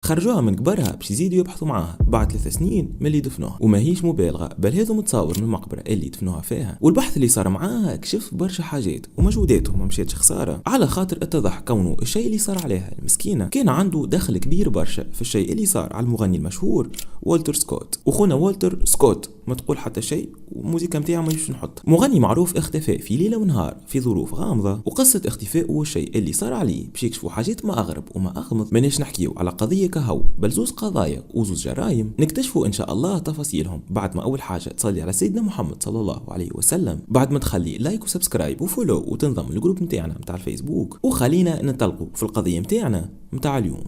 خرجوها من قبرها باش يزيدوا يبحثوا معاها بعد 3 سنين من اللي دفنوها، وما هيش مبالغه بل هذا متصور من المقبره اللي دفنوها فيها. والبحث اللي صار معاها كشف برشا حاجات ومجهوداتهم ما مشاتش خساره، على خاطر اتضح كونه الشيء اللي صار عليها المسكينه كان عنده دخل كبير برشا في الشيء اللي صار على المغني المشهور والتر سكوت. وخونا والتر سكوت ما تقول حتى شيء والموسيقى نتاعو مانيش نحط. مغني معروف اختفى في ليله ونهار في ظروف غامضه، وقصه اختفائه والشيء اللي صار عليه باش يكشفوا حاجات ما اغرب وما اغمض. ماناش نحكيو على قضيه كهو بل زوز قضايا وزوز جرائم نكتشفوا ان شاء الله تفاصيلهم بعد ما اول حاجه تصلي على سيدنا محمد صلى الله عليه وسلم، بعد ما تخلي لايك وسبسكرايب وفولو وتنضم للجروب نتاعنا نتاع الفيسبوك. وخلينا ننطلقوا في القضيه نتاعنا نتاع اليوم.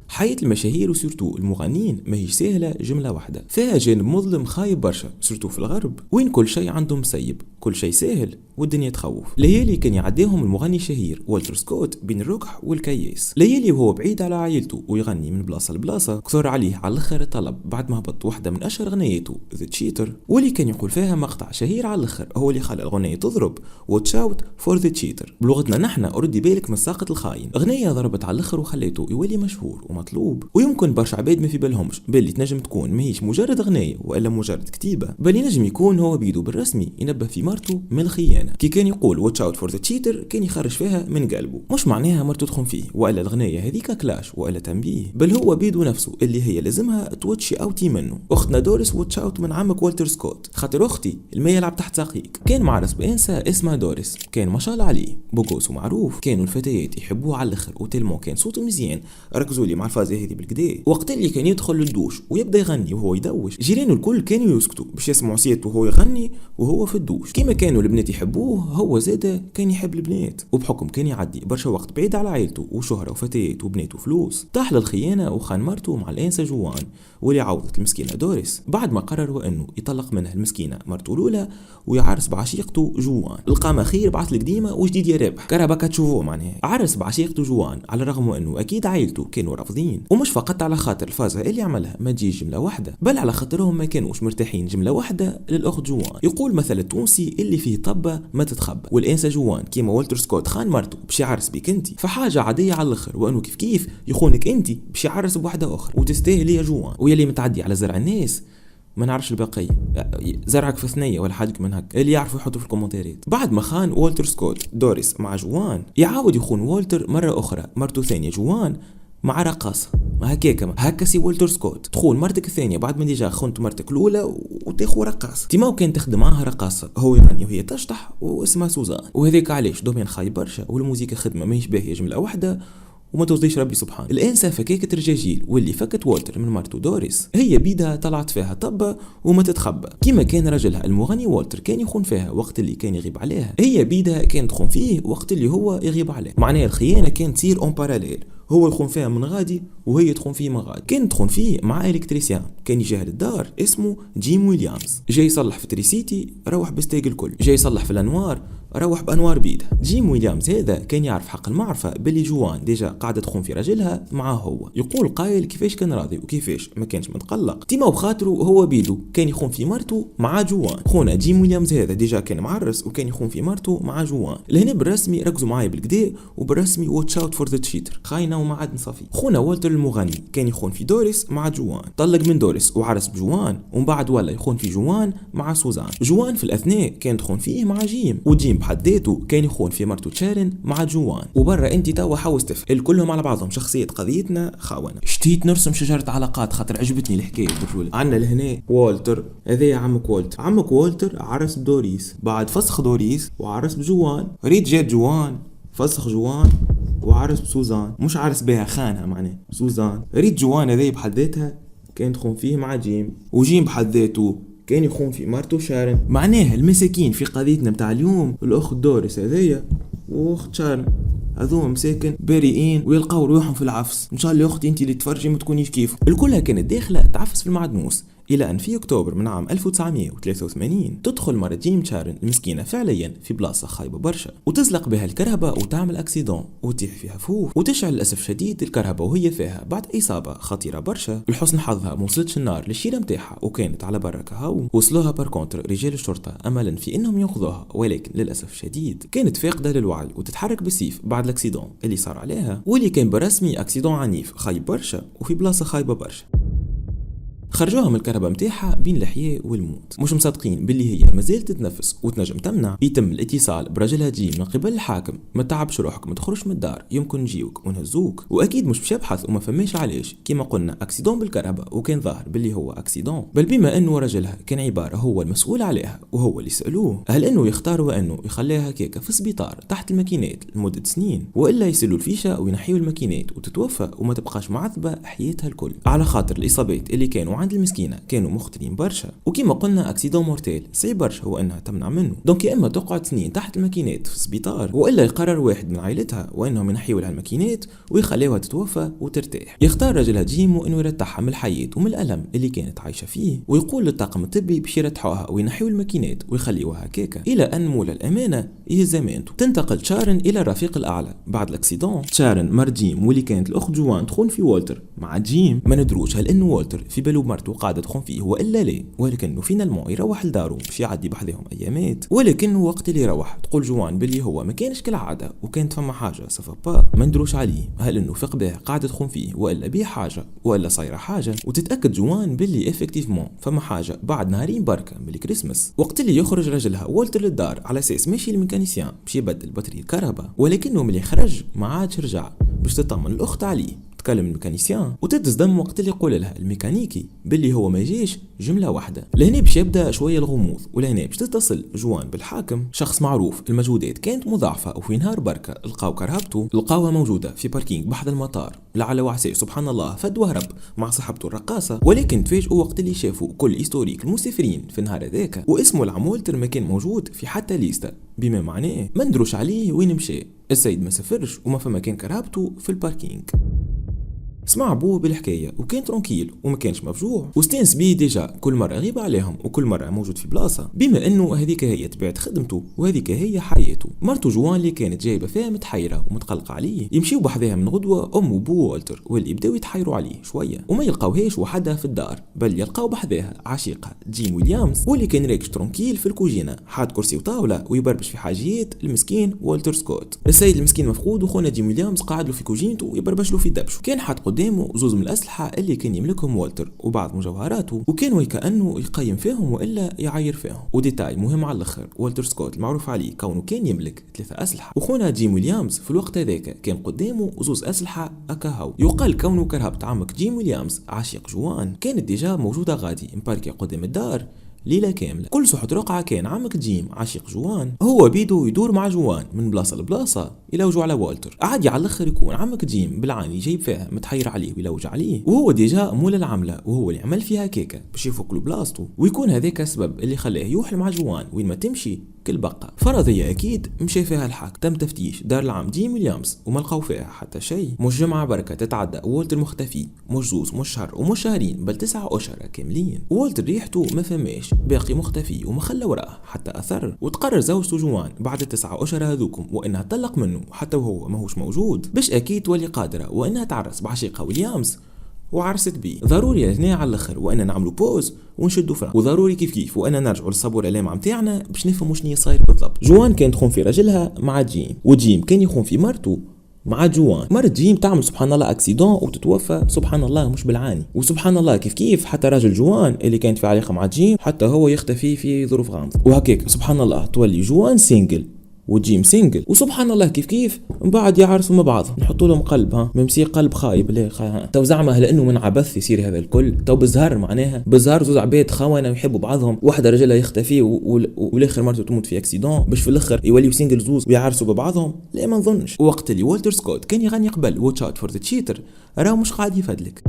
حياة المشاهير وسورتو المغنيين ماهيش سهلة جملة واحدة، فيها جانب مظلم خايب برشا سورتو في الغرب وين كل شيء عندهم مسيب، كل شيء سهل والدنيا تخوف. ليالي كان يعديهم المغني الشهير والتر سكوت بين الركح والكياس، ليالي وهو بعيد على عائلته ويغني من بلاصة لبلاصة. كثر عليه على الاخر الطلب بعد ما هبط واحدة من اشهر غنياته ذا تشيتر، واللي كان يقول فيها مقطع شهير على الاخر هو اللي خلى الغنية تضرب وتشاوت فور ذا تشيتر. بلغتنا نحنا ردي بالك من ساقط الخاين، غنية ضربت على الاخر وخليته يولي مشهور ومطلوب. ويمكن برشا عباد ما في بالهمش باللي تنجم تكون ماهيش مجرد غنية والا مجرد كتيبة، بل ينجم يكون هو بيدو بالرسمي ينبه في مرته من الخيانة. كي كان يقول واتش اوت فور ذا تشيتر كان يخرج فيها من قلبه، مش معناها مرته تخون فيه والا الغنية هذيك كلاش والا تنبيه، بل هو بيدو نفسه اللي هي لازمها توتشي اوتي منه. اختنا دوريس واتش اوت من عمك والتر سكوت، خاطر اختي المية يلعب تحت ساقيك. كان معرس بانسة اسمها دوريس، كان ما شاء الله عليه بوغوس ومعروف، كانوا الفتيات يحبوه على الاخر وتلمو كان صوته مزيان. ركزوا لي مع الفازة هذه بالكدا، وقت اللي كان يدخل للدوش ويبدا يغني وهو يدوش، جيرانه الكل كانوا يسكتوا باش يسمعوا صيته وهو يغني وهو في الدوش. كيما كانوا البنات يحبوه هو زاده كان يحب البنات، وبحكم كان يعدي برشا وقت بعيد على عائلته وشهرة وفتيات وبنات وفلوس، طاح للخيانة وخان مرته مع الانسة جوان واللي عوضت المسكينة دوريس بعد ما قرروا انه يطلق منها المسكينة مرته الاولى ويعرس بعشيقته جوان. القامة خير بعث القديمة وجديد يا رابح كرهبك تشوفوه معناها. عرس بعشيقته جوان على الرغم انه اكيد عائلته كانوا رافضين، ومش فقط على خاطر الفازة اللي عملها ما تجيش جملة واحدة، بل على خاطرهم ما كانوش مرتاحين جملة واحدة للأخت جوان. يقول مثل التونسي اللي فيه طبة ما تتخبى، والانسة جوان كيما والتر سكوت خان مرته باش يعرس بك انتي فحاجة عادية على الاخر، وانه كيف يخونك انتي باش يعرس بواحدة اخرى وتستاهلي يا جوان. ويلي متعدي على زرع الناس ما نعرفش البقية، زرعك في ثنية ولا حاجة من هك، اللي يعرفوا يحطوا في الكومنتات. بعد ما خان والتر سكوت دوريس مع جوان، يعاود يخون والتر مرة أخرى مرته ثانية جوان مع رقاصة. ما هكا سي والتر سكوت تخون مرتك الثانية بعد ما ديجا خنت مرتك الأولى وتاخو رقاصة. تيما وكان تخدم معاها رقاصة هو يعني وهي تشطح واسمها سوزان، وهذيك علاش دومين خايب برشا والموسيقى خدمة ماهيش باهية جملة واحدة وما ترضيش ربي سبحانه. الانسه فكاكه رجاجيل واللي فكت والتر من مرته دوريس هي بيدها طلعت فيها طبه وما تتخبى. كيما كان رجلها المغني والتر كان يخون فيها وقت اللي كان يغيب عليها، هي بيدها كانت تخون فيه وقت اللي هو يغيب عليه. معناها الخيانه كانت تصير اون باراليل، هو يخون فيها من غادي وهي تخون فيه من غادي. كانت تخون فيه مع الكتريسيان كان يجي الدار اسمه جيم ويليامز، جاي يصلح في تريسيتي روح بستيق الكل، جاي يصلح في الانوار روح بانوار بيده. جيم ويليامز هذا كان يعرف حق المعرفه باللي جوان ديجا قاعده تخون في راجلها معاه هو. يقول قايل كيفاش كان راضي وكيفاش ما كانش متقلق، تيما وخاطره هو بيدو كان يخون في مرته مع جوان. خونا جيم ويليامز هذا ديجا كان معرس وكان يخون في مرته مع جوان. لهنا بالرسمي ركزوا معايا بالكدا وبالرسمي واتش اوت فور ذا تشيتر، خاينه وما عاد نصفي. خونا والتر المغني كان يخون في دوريس مع جوان، طلق من دوريس وعرس بجوان ومن بعد ولا يخون في جوان مع سوزان. جوان في الاثناء كان تخون فيه مع جيم، وجيم بحد ذاته كان يخون في مرته تشارن مع جوان. وبرا انت توا حاوس تفهم الكلهم على بعضهم شخصيه قضيتنا خاونه. شتيت نرسم شجره علاقات خاطر عجبتني الحكايه بالرجوله. عندنا لهنا والتر هذا عمك والتر، عمك والتر عرس بدوريس، بعد فسخ دوريس وعرس بجوان، ريت جات جوان فسخ جوان وعرس بسوزان، مش عرس بها خانها معناه سوزان. ريت جوان هذه بحد ذاتها كان تخون فيه مع جيم، وجيم بحد ذاته كان يخون في مرته شارن. معناها المساكين في قضيتنا متاع اليوم الاخت دوريس هذيا واخت شارن هذوما مساكن بريئين ويلقاو روحهم في العفس. ان شاء الله يا اختي انت اللي تفرجي ما تكونيش كيف. الكلها كانت داخله تعفس في المعدنوس الى ان في اكتوبر من عام 1983 تدخل مرة جيم تشارن المسكينة فعليا في بلاصة خايبة برشا وتزلق بها الكرهبة وتعمل اكسيدون وتطيح فيها فوق وتشعل للاسف شديد الكرهبة وهي فيها بعد اصابة خطيرة برشا. لحسن حظها موصلتش النار للشيرة متاعها وكانت على برا كهو. وصلوها باركونتر رجال الشرطة املا في انهم ينقذوها ولكن للاسف شديد كانت فاقدة للوعي وتتحرك بالسيف بعد الاكسيدون اللي صار عليها واللي كان برسمي اكسيدون عنيف خايب برشا وفي بلاصة خايبة برشا. خرجوها من الكهرباء متاعها بين الحياة والموت. مش مصدقين باللي هي مازالت تتنفس وتنجم تمنع. يتم الاتصال برجلها جيم من قبل الحاكم. ما تعبش روحك ما تخرجش من الدار يمكن نجيوك ونهزوك. واكيد مش باش يبحث وما فماش علاش كيما قلنا اكسيدون بالكهرباء وكان ظاهر باللي هو اكسيدون. بل بما انه رجلها كان عبارة هو المسؤول عليها وهو اللي سألوه هل انه يختار وانه يخليها هكاكا في السبيطار تحت الماكينات لمدة سنين والا يسلوا الفيشة وينحيوا الماكينات وتتوفى وما تبقاش معذبة حياتها الكل على خاطر الاصابات اللي كانوا عند المسكينة كانوا مختلين برشا. وكما قلنا اكسيدون مورتيل صعيب برشا هو انها تمنع منه. دونك يا اما تقعد سنين تحت الماكينات في السبيطار والا يقرر واحد من عائلتها وانهم ينحيوا لها الماكينات ويخليوها تتوفى وترتاح. يختار رجلها جيم وانه يرتاحها من الحياة ومن الالم اللي كانت عايشة فيه ويقول للطاقم الطبي باش يرتاحوها وينحيوا الماكينات ويخليوها هكاكا الى ان مولى الامانة يهز امانته. تنتقل شارن الى الرفيق الاعلى بعد الاكسيدون. شارن مر جيم واللي كانت الاخت جوان تخون في والتر مع جيم. ما ندروش هل انه والتر في بالو مرته قاعدة تخون فيه والا لا ولكنه فينالمون يروح لدارو باش يعدي بحذاهم ايامات. ولكنه وقت اللي يروح تقول جوان باللي هو ما كانش كالعاده وكانت فما حاجه سافا با ما ندروش عليه هل انه في قباه قاعده تخون فيه والا بيه حاجه والا صايره حاجه. وتتاكد جوان باللي افكتيفمون فما حاجه بعد نهارين بركه من الكريسماس وقت اللي يخرج رجلها والتر للدار على اساس ماشي الميكانيسيان باش يبدل بطاريه الكهرباء ولكنه ملي خرج ما عادش رجع باش تطمن الاخت عليه. تكلم الميكانيسيان وتتصدم وقت اللي يقول لها الميكانيكي باللي هو ما جيش جمله واحده. لهنا باش يبدا شويه الغموض ولهنا باش تتصل جوان بالحاكم شخص معروف. المجهودات كانت مضاعفه وفي نهار بركه لقاو كرهبته لقاوها موجوده في باركينج بحد المطار. لعل وعسى سبحان الله فد وهرب مع صاحبته الرقاصه ولكن تفاجئوا وقت اللي شافوا كل هيستوريك المسافرين في النهار هذاك واسمه العم والتر ما كان موجود في حتى ليستا بما معناه ما ندروش عليه وين مشى. السيد ما سافرش وما فما كان كرهبته في الباركينج. سمع ابوه بالحكايه وكان ترونكيل وما كانش مفجوع واستانس بيه ديجا كل مره غيب عليهم وكل مره موجود في بلاصه بما انه هذيك هي طبيعه خدمته وهذيك هي حياته. مرته جوان اللي كانت جايبه فيها متحيره ومتقلقه عليه يمشيوا بحذاها من غدوه ام وبو والتر واللي يبداو يتحيروا عليه شويه وما يلقاوهاش وحدها في الدار بل يلقاو بحذاها عشيقها جيم ويليامز واللي كان راكش ترونكيل في الكوجينه حاط كرسي وطاوله ويبربش في حاجيات المسكين والتر سكوت. السيد المسكين مفقود وخونا جيم ويليامز قاعد له في كوجينته ويبربش له في دبشه. كان حاط قدامه زوز من الأسلحة اللي كان يملكهم والتر وبعض مجوهراته وكان وكأنه يقيم فيهم وإلا يعاير فيهم. وديتاي مهم على الآخر والتر سكوت المعروف عليه كونه كان يملك 3 أسلحة وخونا جيم ويليامز في الوقت هذاك كان قدامه زوز أسلحة أكاهو. يقال كونه كرهبة عمك جيم ويليامز عشيق جوان كانت ديجا موجودة غادي مباركة قدام الدار ليلة كاملة. كل صحة رقعة كان عمك جيم عشيق جوان هو بيدو يدور مع جوان من بلاصة لبلاصة يلوجوا على والتر. عادي على الاخر يكون عمك جيم بالعاني جايب فيها متحير عليه ويلوج عليه وهو ديجا مول العملة وهو اللي عمل فيها كيكة باش يفك له بلاصته ويكون هذاك السبب اللي خلاه يوحل مع جوان وين ما تمشي كل بقى. فرضية اكيد مشى فيها الحق. تم تفتيش دار العم جيم ويليامز وما لقاو فيها حتى شيء. مش جمعة بركة تتعدى والتر مختفي مش زوز مش شهر ومش شهرين بل 9 أشهر كاملين. والتر ريحته ما فماش باقي مختفي وما خلى وراه حتى اثر. وتقرر زوجته جوان بعد 9 أشهر هذوكم وانها تطلق منه حتى وهو ماهوش موجود باش اكيد تولي قادرة وانها تعرس بعشيقها ويليامز وعرست بيه. ضروري هنا على الاخر وانا نعملوا بوز ونشدوا فرا وضروري كيف وانا نرجعوا للصبور اللامع متاعنا باش نفهموا شنو صاير بالضبط. جوان كانت تخون في راجلها مع جيم وجيم كان يخون في مرته مع جوان. مرت جيم تعمل سبحان الله اكسيدون وتتوفى سبحان الله مش بالعاني. وسبحان الله كيف حتى راجل جوان اللي كانت في علاقه مع جيم حتى هو يختفي في ظروف غامضه وهكاك سبحان الله تولي جوان سينجل وجيم سينجل وسبحان الله كيف من بعد يعرسوا مع بعض نحطوا لهم قلب ممسي قلب خايب ليه تو زعما لانه من عبث يصير هذا الكل تو بزهر معناها بزهر زوز عباد خونه يحبوا بعضهم واحده رجلها يختفي والاخر مرته تموت في اكسيدون باش في الاخر يوليو سينجل زوز ويعرسوا ببعضهم. لا ما نظنش. وقت اللي والتر سكوت كان يغني قبل واتش اوت فور ذا تشيتر راه مش قاعد يفدلك.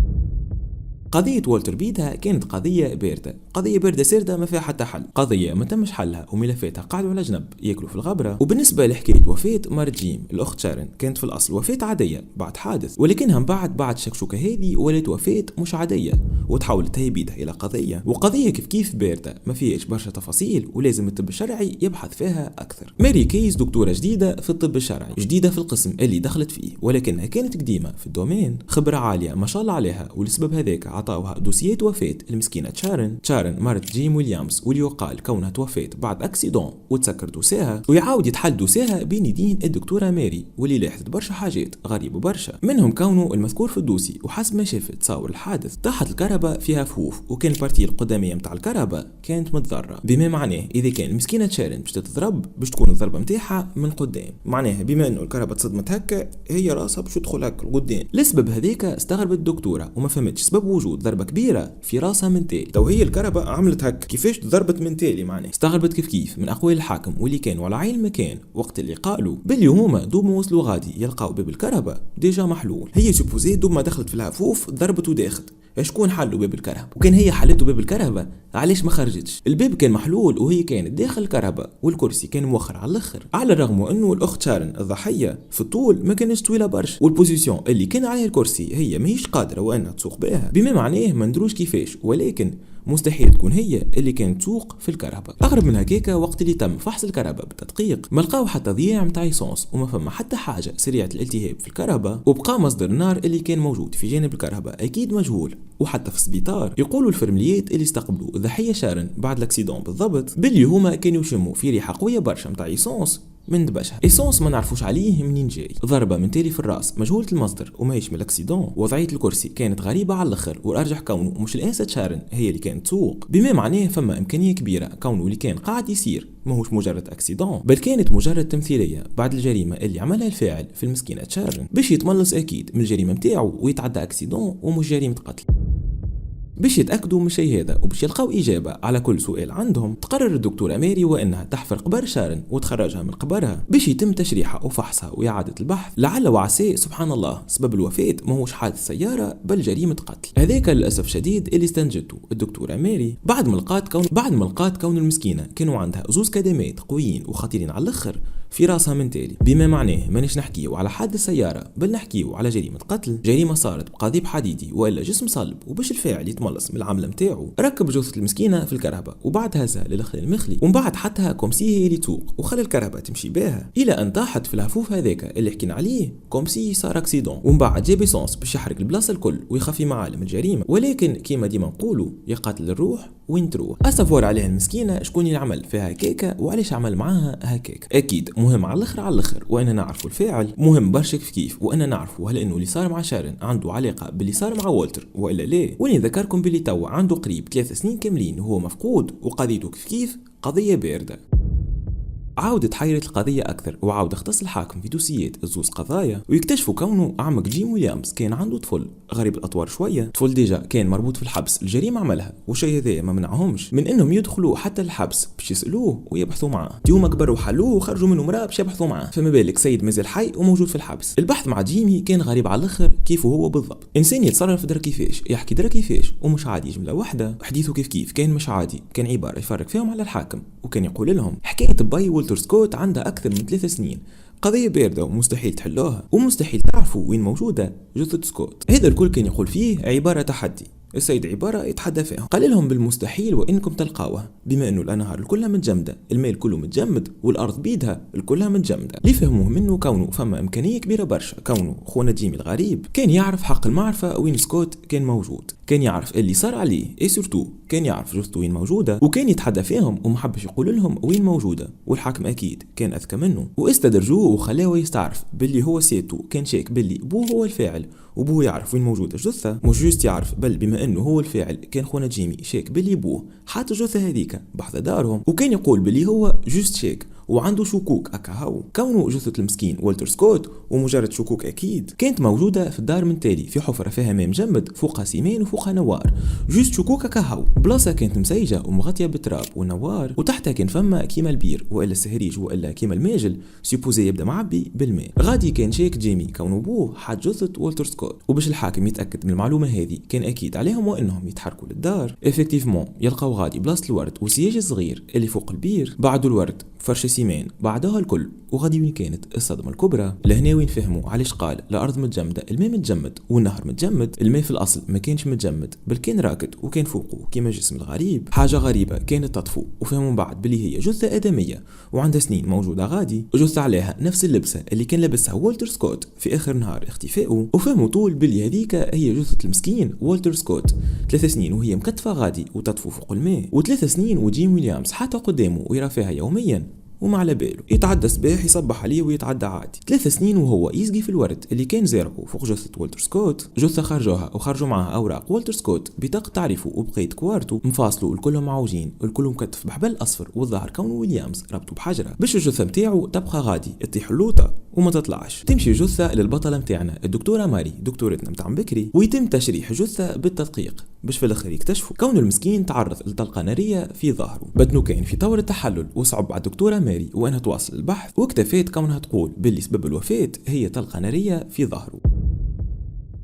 قضية والتر بيدها كانت قضية باردة ساردة ما فيها حتى حل، قضية ما تمش حلها وملفاتها قعدوا على جنب ياكلوا في الغبرة. وبالنسبة لحكاية وفاة مارت جيم الأخت شارن، كانت في الأصل وفاة عادية بعد حادث، ولكنها بعد شكشوكة هذه ولات وفاة مش عادية وتحولت هي بيدها إلى قضية، وقضية كيف باردة ما فيهاش برشا تفاصيل ولازم الطب الشرعي يبحث فيها أكثر. ماري كيس دكتورة جديدة في الطب الشرعي، جديدة في القسم اللي دخلت فيه، ولكنها كانت قديمة في الدومين، خبرة عالية ما شاء الله عليها، ولسبب هذاك عطاوها دوسيات وفاة المسكينة شارن مارت جيم ويليامز، واللي يقال كونها توفات بعد اكسيدون وتسكر دوسيها، ويعاود يتحل دوسيها بين يدين الدكتورة ماري، واللي لاحظت برشا حاجات غريبة برشا، منهم كونه المذكور في الدوسي وحسب ما شافت تصاور الحادث طاحت الكهرباء فيها فوف، وكان البارتي القدامية متاع الكهرباء كانت متضرة، بما معناه إذا كان المسكينة شارن باش تتضرب باش تكون الضربة متاعها من قدام، معناها بما إنه الكهرباء تصدمت هكا هي راسها باش تدخل هكا لقدام. لسبب هذاك استغربت الدكتورة وما فهمتش سبب وجود ضربة كبيرة في راسها من تالي، تو هي الكهرباء عملت هكا كيفاش ضربت من تالي، معناه استغربت كيف من أقوال الحاكم واللي كانوا على عين المكان وقت اللي قالوا باللي هما دوب ما وصلوا غادي يلقاو باب الكهرباء ديجا محلول، هي سوبوزي دوب ما دخلت في الهفوف ضربت وداخت. شكون حلوا باب الكهرباء؟ وكان هي حلته باب الكهرباء علاش ما خرجتش؟ الباب كان محلول وهي كانت داخل الكهرباء والكرسي كان موخر على الاخر، على الرغم انه الاخت شارن الضحيه في الطول ما كانش طويله برشا، والبوزيسيون اللي كان عليه الكرسي هي ماهيش قادره وانها تسوق بها، بما معناه ما ندروش كيفاش، ولكن مستحيل تكون هي اللي كانت تسوق في الكهرباء. اغرب من هكاكا وقت اللي تم فحص الكهرباء بالتدقيق ما لقاو حتى ضياع متاع ايسونس وما فما حتى حاجه سريعه الالتهاب في الكهرباء، وبقى مصدر النار اللي كان موجود في جانب الكهرباء اكيد مجهول. وحتى في السبيطار يقولوا الفرمليات اللي استقبلوا الضحيه شارن بعد الاكسيدون بالضبط باللي هما كانوا يشموا في ريحه قويه برشا متاع ايسونس من دبشها، ايسونس ما نعرفوش عليه منين جاي، ضربه من تالي في الراس مجهوله المصدر وماهيش من الاكسيدون، وضعيه الكرسي كانت غريبه على الاخر، والارجح كونه مش الانسه شارن هي اللي كانت تسوق، بما معناه فما امكانيه كبيره كونه اللي كان قاعد يصير ماهوش مجرد اكسيدون بل كانت مجرد تمثيليه بعد الجريمه اللي عملها الفاعل في المسكينه شارن باش يتملص اكيد من الجريمه نتاعو ويتعدى اكسيدون ومش جريمه قتل. باش يتأكدوا من الشيء هذا وباش يلقاو إجابة على كل سؤال عندهم، تقرر الدكتورة ماري وأنها تحفر قبر شارن وتخرجها من قبرها باش يتم تشريحها وفحصها وإعادة البحث، لعل وعسى سبحان الله سبب الوفاة ماهوش حادث سيارة بل جريمة قتل. هذاك للأسف شديد اللي استنتجته الدكتورة ماري بعد ما لقات كون المسكينة كانوا عندها زوز كدمات قويين وخطيرين على الآخر في راسها من تالي، بما معناه مانيش نحكيو على حادث سيارة بل نحكيو على جريمة قتل، جريمة صارت بقضيب حديدي والا جسم صلب، وباش الفاعل يتملص من العملة متاعو ركب جثة المسكينة في الكهرباء وبعد هزها للخلال المخلي ومن بعد حطها كومسي هي اللي تسوق وخلى الكهرباء تمشي بها الى ان طاحت في الهفوف هذاك اللي حكينا عليه كومسي صار اكسيدون، ومن بعد جاب ايسونس باش يحرق البلاصة الكل ويخفي معالم الجريمة، ولكن كيما ديما نقولوا يا قاتل الروح وين تروح. اسافور عليها المسكينة شكون اللي عمل فيها هكاكا وعلاش عمل معاها هكاك، اكيد مهم على الاخر وانا نعرفوا الفاعل، مهم برشا كيف وانا نعرفوا هل انه اللي صار مع شارن عنده علاقه باللي صار مع والتر والا لا، وني ذكركم باللي توا عنده قريب 3 سنين كاملين وهو مفقود وقضيته كيف قضيه بارده. عاودت حيرت القضية أكثر وعاود اختص الحاكم في دوسيات الزوز قضايا ويكتشفوا كونه عمك جيم ويليامز كان عنده طفل غريب الأطوار شوية، طفل ديجا كان مربوط في الحبس الجريمة عملها، والشيء هذا ما منعهمش من إنهم يدخلوا حتى الحبس باش يسألوه ويبحثوا معاه، يوم كبروا حلوه وخرجوا منه مراه باش يبحثوا معاه، فما بالك سيد مازال حي وموجود في الحبس. البحث مع جيمي كان غريب على الآخر كيف هو بالضبط، إنسان يتصرف درا كيفاش يحكي درا كيفاش ومش عادي جملة واحدة، حديثه كيف كان مش عادي، كان عبارة يفرق فيهم على الحاكم وكان يقول لهم حكاية باي والتر سكوت عندها أكثر من 3 سنين، قضية باردة ومستحيل تحلوها ومستحيل تعرفوا وين موجودة جثة سكوت. هذا الكل كان يقول فيه عبارة تحدي، السيد عبارة يتحدى فيها، قال لهم بالمستحيل وإنكم تلقاوها بما أنه الأنهار كلها متجمدة، الماء كله متجمد والأرض بيدها الكلها متجمدة. اللي فهموه منه كونه فما إمكانية كبيرة برشا كونه خونا جيمي الغريب كان يعرف حق المعرفة وين سكوت كان موجود، كان يعرف اللي صار عليه اي سورتو كان يعرف جثته وين موجودة وكان يتحدى فيهم ومحبش يقول لهم وين موجودة، والحاكم أكيد كان أذكى منه واستدرجوه وخلاه يستعرف باللي هو سيتو كان شاك باللي بوه هو الفاعل وبوه يعرف وين موجودة الجثة، مش جوست يعرف بل بما انه هو الفاعل كان خونا جيمي شاك باللي بوه حاط الجثة هذيك بحذا دارهم، وكان يقول باللي هو جوست شاك وعنده شكوك أكاهو كونه جثة المسكين والتر سكوت ومجرد شكوك أكيد كانت موجودة في الدار من تالي في حفرة فيها ماء مجمد فوقها سيمان وفوقها نوار، جوست شكوك أكاهو بلاصة كانت مسيجة ومغطية بالتراب والنوار وتحتها كان فما كيما البير وإلا السهريج وإلا كيما الماجل سيبوزي يبدا معبي بالماء. غادي كان شاك جيمي كونه بوه حاط جثة والتر سكوت سكوت. وباش الحاكم يتاكد من المعلومه هذه كان اكيد عليهم وانهم يتحركوا للدار. افكتيفمون يلقاو غادي بلاصه الورد وسياج صغير اللي فوق البير، بعدوا الورد فرشه سيمان بعدها الكل، وغادي وين كانت الصدمه الكبرى. لهنا وين فهموا علاش قال الارض متجمده الماء متجمد والنهر متجمد. الماء في الاصل ما كانش متجمد بل كان راكد وكان فوقه كيما جسم الغريب، حاجه غريبه كانت تطفو. وفهموا من بعد بلي هي جثه ادميه وعندها سنين موجوده غادي، وجثه عليها نفس اللبسه اللي كان لابسها والتر سكوت في اخر نهار اختفائه. وفهموا طول بلي هذيك هي جثه المسكين والتر سكوت، 3 سنين وهي مكتفه غادي وتطفو فوق الماء، و3 سنين وجيم ويليامز حتى قدامه ويرى فيها يوميا وما على باله، يتعدى صباح يصبح عليه ويتعدى عادي. 3 سنين وهو يسقي في الورد اللي كان زارعه فوق جثة والتر سكوت. جثة خرجوها وخرجوا معها أوراق والتر سكوت بطاقة تعريفه وبقيت كوارتو مفاصله الكلهم معوجين والكلهم مكتف بحبل أصفر، والظاهر كونه ويليامز ربطه بحجرة باش الجثة متاعو تبقى غادي تطيح اللوطة وما تطلعش. تمشي جثة للبطلة متاعنا الدكتورة ماري دكتورتنا متاع بكري، ويتم تشريح جثة بالتدقيق باش في الاخر يكتشفوا كون المسكين تعرض لطلقة نارية في ظهره. بدنو كان في طور التحلل وصعب على الدكتورة ماري وانها تواصل البحث، واكتفيت كونها تقول باللي سبب الوفاة هي طلقة نارية في ظهره.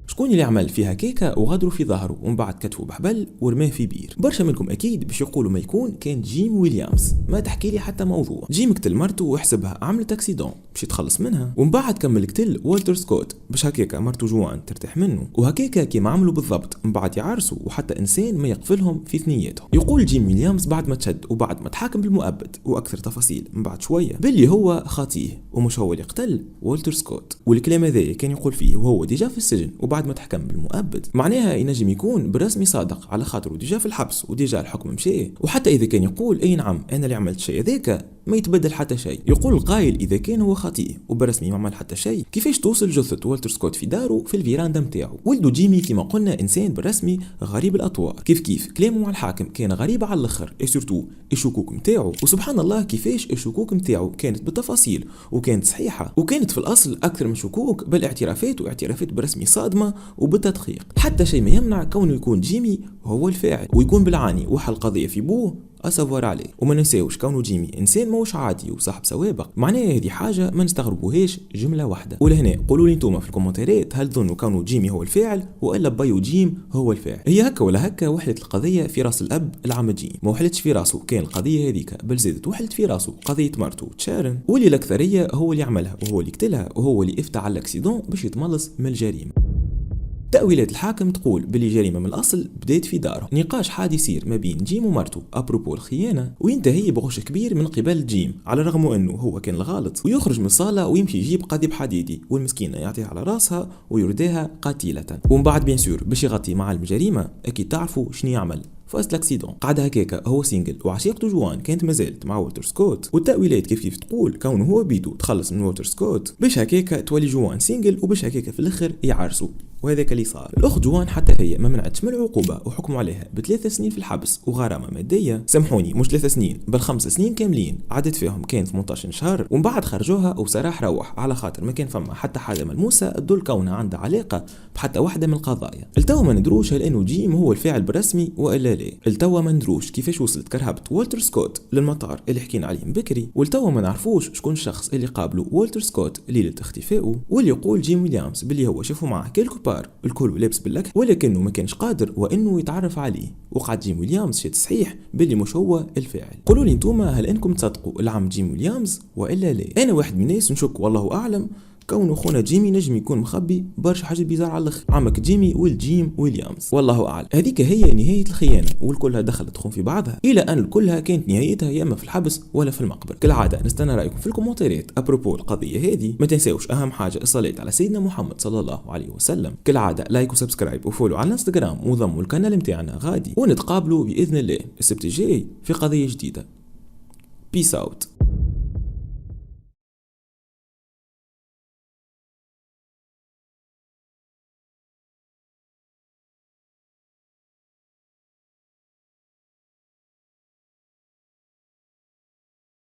شكون اللي عمل فيها كيكه وغدروا في ظهره ومن بعد كتفوا بحبل ورماه في بير؟ برشا منكم اكيد باش يقولوا ما يكون كان جيم ويليامز. ما تحكي لي حتى موضوع. جيم قتل مرته وحسبها عملت اكسيدون باش يتخلص منها، ومن بعد كمل قتل والتر سكوت باش هكاكا مرته جوان ترتاح منه، وهكاكا كيما عملوا بالضبط من بعد يعرسوا وحتى انسان ما يقفلهم في ثنياتهم. يقول جيم ويليامز بعد ما تشد وبعد ما تحاكم بالمؤبد واكثر تفاصيل من بعد شويه باللي هو خاطيه ومش هو اللي قتل والتر سكوت. والكلام هذا كان يقول فيه وهو ديجا في السجن وبعد ما تحكم بالمؤبد، معناها ينجم يكون برسمي صادق على خاطره ديجا في الحبس وديجا الحكم مشى. وحتى اذا كان يقول اي نعم انا اللي عملت شيء هذاك ما يتبدل حتى شيء. يقول القائل اذا كان هو خطيئ وبرسمي ما عمل حتى شيء كيفاش توصل جثة والتر سكوت في داره في الفيراندا نتاعو؟ ولدو جيمي كما قلنا انسان بالرسمي غريب الاطوار، كيف كلامه مع الحاكم كان غريب على الاخر، اي سورتو الشكوك نتاعو. وسبحان الله كيفاش الشكوك نتاعو كانت بالتفاصيل وكانت صحيحه، وكانت في الاصل اكثر من شكوك بل اعترافات برسمي صادمه وبالتدقيق. حتى شيء ما يمنع كونه يكون جيمي هو الفاعل ويكون بالعاني وحل القضيه في بوه أسافوار عليه. وما ننساوش كونه جيمي انسان موش عادي وصاحب سوابق، معناها هذه حاجه ما نستغربوهاش جمله واحده. ولهنا قولوا لي انتم في الكومنتات هل تظنوا كونه جيمي هو الفاعل والا بايو جيم هو الفاعل؟ هي هكا ولا هكا وحلت القضيه في راس الاب العم جيم، ما وحلتش في راسه كان القضيه هذيك بل زادت وحلت في راسه قضيه مرته تشارن، واللي الاكثريه هو اللي عملها وهو اللي قتلها وهو اللي افتى على الاكسيدون باش يتملص من الجريمه. تأويلات الحاكم تقول باللي جريمة من الأصل بدات في داره. نقاش حاد يصير ما بين جيم ومرته أبروبو الخيانة وينتهي بغش كبير من قبل جيم على الرغم أنه هو كان الغالط، ويخرج من الصالة ويمشي يجيب قضيب حديدي والمسكينة يعطيها على راسها ويرداها قتيلة. ومن بعد بيان سور باش يغطي مع الجريمة أكيد تعرفوا شنو يعمل فاست لاكسيدون. قعد هكاكا هو سينجل وعشيقته جوان كانت مازالت مع والتر سكوت، والتأويلات كيف تقول كونه هو بيدو تخلص من والتر سكوت باش هكاكا تولي جوان سينجل وباش هكاكا في الاخر يعرسوا، وهذاك اللي صار. الاخت جوان حتى هي ما منعتش من العقوبه وحكموا عليها ب3 سنين في الحبس وغرامه ماديه، سامحوني مش 3 سنين بل 5 سنين كاملين عدت فيهم كان 18 شهر، ومن بعد خرجوها وصراح روح على خاطر ما كان فما حتى حاجه ملموسه تدل كونها عندها علاقه بحتى واحده من القضايا. التوا ما ندروش هل انه جيم هو الفاعل بالرسمي والا لا، التوا ما ندروش كيفاش وصلت كرهبه والتر سكوت للمطار اللي حكينا عليه من بكري، والتوا ما نعرفوش شكون الشخص اللي قابله والتر سكوت ليله اختفائه، واللي يقول جيم ويليامز باللي هو شافه معه كيلكو بار الكل لابس باللك ولكنه ما كانش قادر وانه يتعرف عليه، وقعد جيم ويليامز شي تصحيح باللي مش هو الفاعل. قولوا لي نتوما هل انكم تصدقوا العم جيم ويليامز والا لا؟ انا واحد من الناس نشك والله اعلم كونه خونا جيمي نجم يكون مخبي برشا حاجه بيزار على الاخر، عمك جيمي والجيم ويليامز والله اعلم. هذيك هي نهايه الخيانه والكلها دخلت تخون في بعضها الى ان الكلها كانت نهايتها يا اما في الحبس ولا في المقبره. كالعاده نستنى رايكم في الكومنتات ابروبو القضيه هذه. ما تنساوش اهم حاجه الصلاه على سيدنا محمد صلى الله عليه وسلم. كالعاده لايك وسبسكرايب وفولو على الانستغرام وضموا القناه نتاعنا غادي، ونتقابلوا باذن الله السبت الجاي في قضيه جديده. بيس اوت.